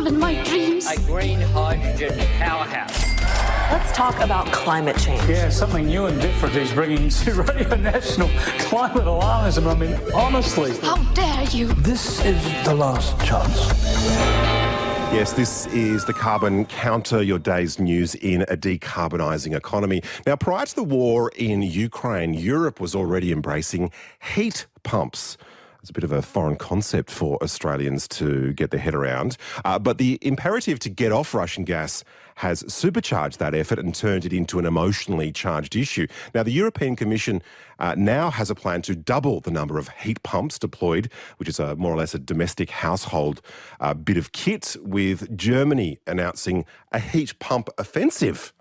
stolen my dreams. A green hydrogen powerhouse. Let's talk about climate change. Yeah, something new and different he's bringing to Radio National. Climate alarmism, I mean, honestly. How dare you? This is the last chance. Yes, this is the Carbon Counter, your day's news in a decarbonising economy. Now, prior to the war in Ukraine, Europe was already embracing heat pumps. It's a bit of a foreign concept for Australians to get their head around. But the imperative to get off Russian gas has supercharged that effort and turned it into an emotionally charged issue. Now, the European Commission now has a plan to double the number of heat pumps deployed, which is more or less a domestic household bit of kit, with Germany announcing a heat pump offensive.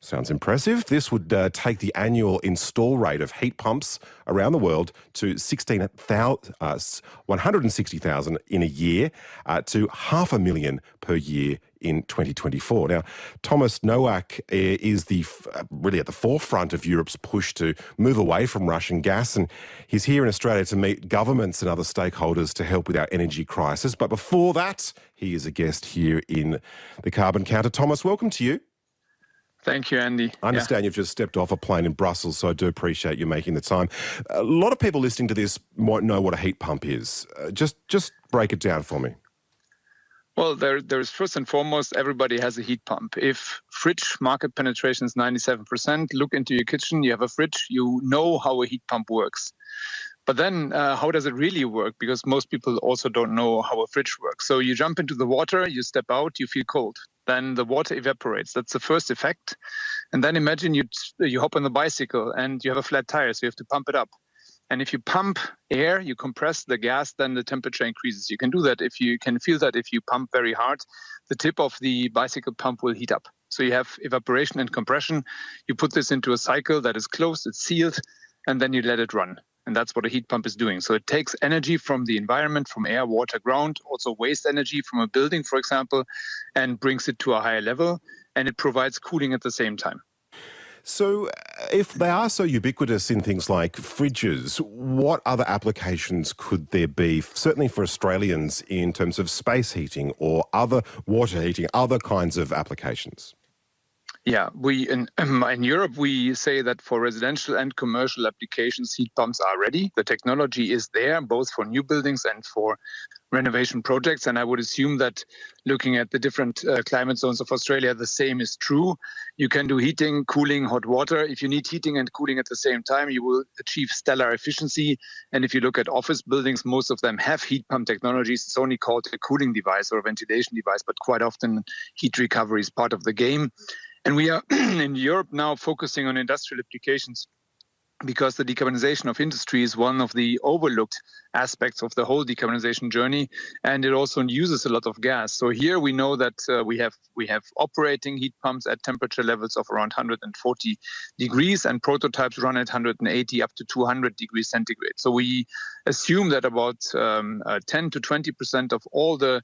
Sounds impressive. This would take the annual install rate of heat pumps around the world to 160,000 in a year to 500,000 per year in 2024. Now, Thomas Nowak is really at the forefront of Europe's push to move away from Russian gas, and he's here in Australia to meet governments and other stakeholders to help with our energy crisis. But before that, he is a guest here in the Carbon Counter. Thomas, welcome to you. Thank you, Andy. I understand you've just stepped off a plane in Brussels, so I do appreciate you making the time. A lot of people listening to this won't know what a heat pump is. Just break it down for me. Well, there's first and foremost, everybody has a heat pump. If fridge market penetration is 97%, look into your kitchen, you have a fridge, you know how a heat pump works. But then how does it really work? Because most people also don't know how a fridge works. So you jump into the water, you step out, you feel cold. Then the water evaporates. That's the first effect. And then imagine you hop on the bicycle and you have a flat tire, so you have to pump it up. And if you pump air, you compress the gas, then the temperature increases. You can do that if you can feel that if you pump very hard, the tip of the bicycle pump will heat up. So you have evaporation and compression. You put this into a cycle that is closed, it's sealed, and then you let it run. And that's what a heat pump is doing. So it takes energy from the environment, from air, water, ground, also waste energy from a building, for example, and brings it to a higher level. And it provides cooling at the same time. So if they are so ubiquitous in things like fridges, what other applications could there be, certainly for Australians, in terms of space heating or other water heating, other kinds of applications? Yeah, in Europe, we say that for residential and commercial applications, heat pumps are ready. The technology is there, both for new buildings and for renovation projects. And I would assume that looking at the different climate zones of Australia, the same is true. You can do heating, cooling, hot water. If you need heating and cooling at the same time, you will achieve stellar efficiency. And if you look at office buildings, most of them have heat pump technologies. It's only called a cooling device or a ventilation device, but quite often heat recovery is part of the game. And we are in Europe now focusing on industrial applications because the decarbonization of industry is one of the overlooked aspects of the whole decarbonization journey, and it also uses a lot of gas. So here we know that we have operating heat pumps at temperature levels of around 140 degrees, and prototypes run at 180 up to 200 degrees centigrade. So we assume that about 10 to 20% of all the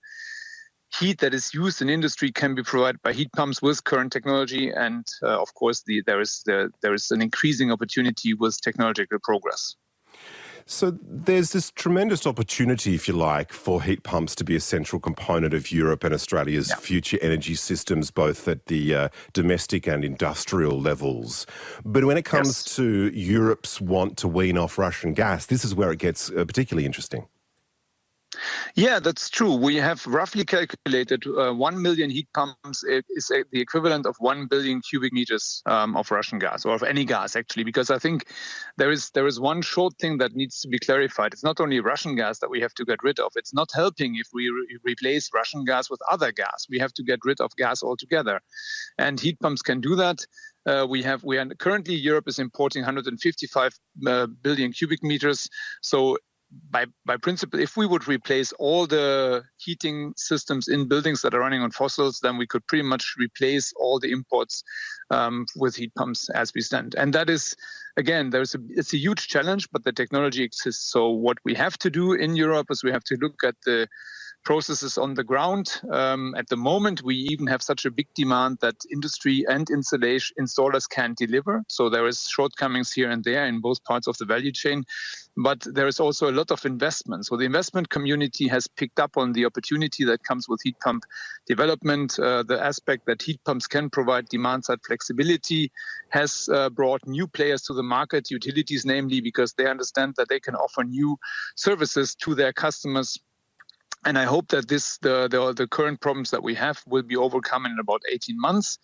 heat that is used in industry can be provided by heat pumps with current technology, and of course there is an increasing opportunity with technological progress. So there's this tremendous opportunity, if you like, for heat pumps to be a central component of Europe and Australia's future energy systems, both at the domestic and industrial levels. But when it comes to Europe's want to wean off Russian gas, this is where it gets particularly interesting. Yeah, that's true. We have roughly calculated 1 million heat pumps is the equivalent of 1 billion cubic meters of Russian gas, or of any gas, actually, because I think there is one short thing that needs to be clarified. It's not only Russian gas that we have to get rid of. It's not helping if we replace Russian gas with other gas. We have to get rid of gas altogether. And heat pumps can do that. Currently, Europe is importing 155 billion cubic meters. So by principle, if we would replace all the heating systems in buildings that are running on fossils, then we could pretty much replace all the imports with heat pumps as we stand. And that is, again, it's a huge challenge, but the technology exists. So what we have to do in Europe is we have to look at the processes on the ground. At the moment, we even have such a big demand that industry and installers can't deliver. So there is shortcomings here and there in both parts of the value chain. but there is also a lot of investment. So the investment community has picked up on the opportunity that comes with heat pump development. The aspect that heat pumps can provide demand-side flexibility has brought new players to the market, utilities namely, because they understand that they can offer new services to their customers. And I hope that the current problems that we have will be overcome in about 18 months.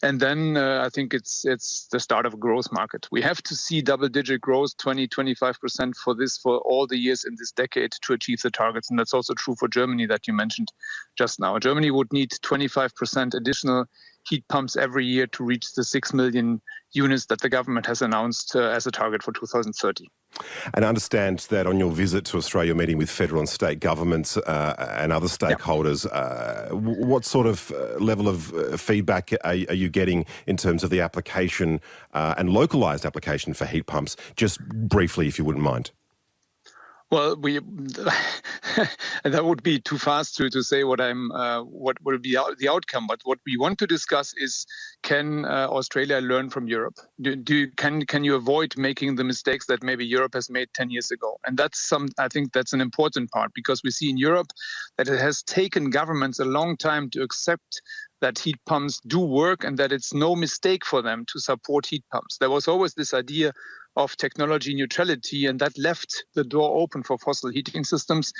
And then I think it's the start of a growth market. We have to see double-digit growth, 20-25% for all the years in this decade to achieve the targets. And that's also true for Germany that you mentioned just now. Germany would need 25% additional heat pumps every year to reach the 6 million units that the government has announced as a target for 2030. And I understand that on your visit to Australia, you're meeting with federal and state governments and other stakeholders. What sort of level of feedback are you getting in terms of the application and localised application for heat pumps? Just briefly, if you wouldn't mind. Well, that would be too fast to say what will be the outcome. But what we want to discuss is, can Australia learn from Europe? Can you avoid making the mistakes that maybe Europe has made 10 years ago? And I think that's an important part, because we see in Europe that it has taken governments a long time to accept that heat pumps do work and that it's no mistake for them to support heat pumps. There was always this idea of technology neutrality, and that left the door open for fossil heating systems.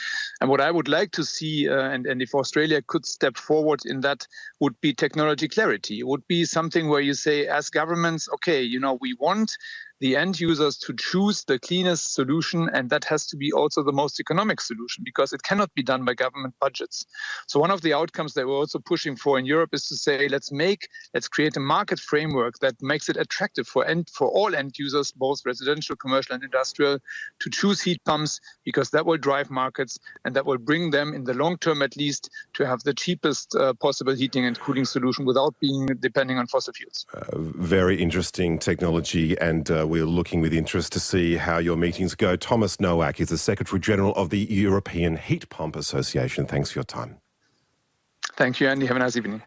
And what I would like to see, and if Australia could step forward in that, would be technology clarity. It would be something where you say, as governments, okay, we want the end users to choose the cleanest solution, and that has to be also the most economic solution, because it cannot be done by government budgets. So one of the outcomes that we're also pushing for in Europe is to say, let's create a market framework that makes it attractive for all end users, both residential, commercial and industrial, to choose heat pumps, because that will drive markets and that will bring them, in the long term at least, to have the cheapest possible heating and cooling solution without being depending on fossil fuels. Very interesting technology, and we're looking with interest to see how your meetings go. Thomas Nowak is the Secretary General of the European Heat Pump Association. Thanks for your time. Thank you, Andy. Have a nice evening.